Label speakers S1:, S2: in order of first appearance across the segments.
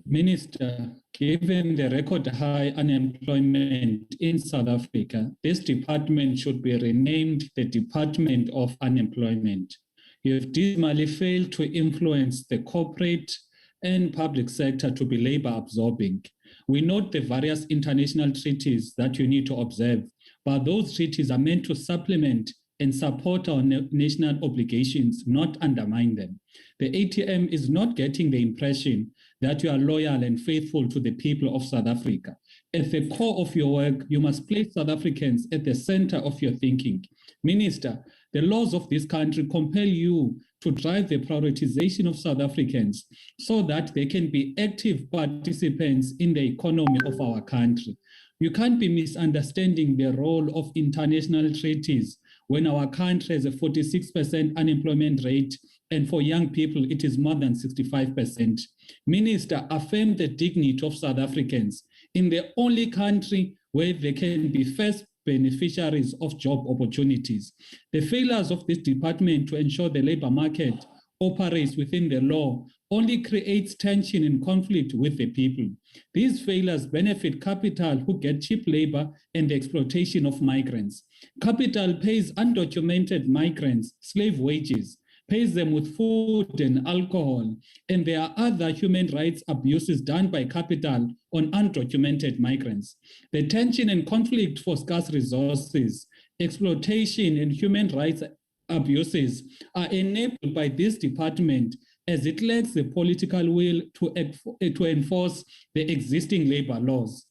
S1: Minister, given the record high unemployment in South Africa, this department should be renamed the Department of Unemployment. You have dismally failed to influence the corporate and public sector to be labor absorbing. We note the various international treaties that you need to observe, but those treaties are meant to supplement and support our national obligations, not undermine them. The ATM is not getting the impression that you are loyal and faithful to the people of South Africa. At the core of your work, you must place South Africans at the center of your thinking. Minister, the laws of this country compel you to drive the prioritization of South Africans so that they can be active participants in the economy of our country. You can't be misunderstanding the role of international treaties when our country has a 46% unemployment rate, and for young people, it is more than 65%. Minister, affirm the dignity of South Africans in the only country where they can be first beneficiaries of job opportunities. The failures of this department to ensure the labor market operates within the law only creates tension and conflict with the people. These failures benefit capital who get cheap labor and the exploitation of migrants. Capital pays undocumented migrants slave wages, pays them with food and alcohol, and there are other human rights abuses done by capital on undocumented migrants. The tension and conflict for scarce resources, exploitation, and human rights abuses are enabled by this department as it lacks the political will to enforce the existing labor laws.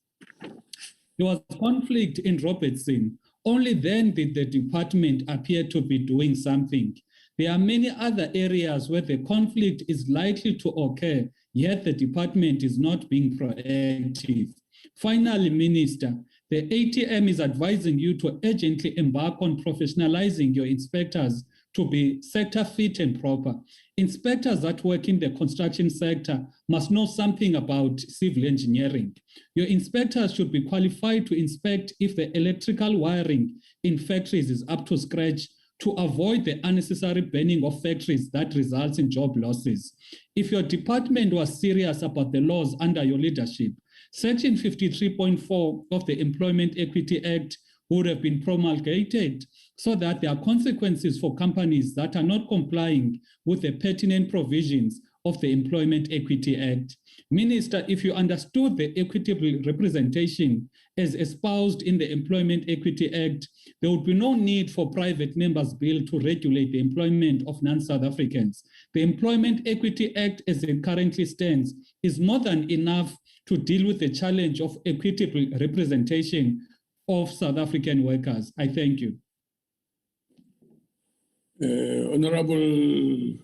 S1: There was conflict in Robertson. Only then did the department appear to be doing something. There are many other areas where the conflict is likely to occur, yet the department is not being proactive. Finally, Minister, the ATM is advising you to urgently embark on professionalizing your inspectors to be sector fit and proper. Inspectors that work in the construction sector must know something about civil engineering. Your inspectors should be qualified to inspect if the electrical wiring in factories is up to scratch, to avoid the unnecessary burning of factories that results in job losses. If your department was serious about the laws under your leadership, Section 53.4 of the Employment Equity Act would have been promulgated so that there are consequences for companies that are not complying with the pertinent provisions of the Employment Equity Act. Minister, if you understood the equitable representation as espoused in the Employment Equity Act, there would be no need for private members' bill to regulate the employment of non-South Africans. The Employment Equity Act, as it currently stands, is more than enough to deal with the challenge of equitable representation of South African workers. I thank you.
S2: Honorable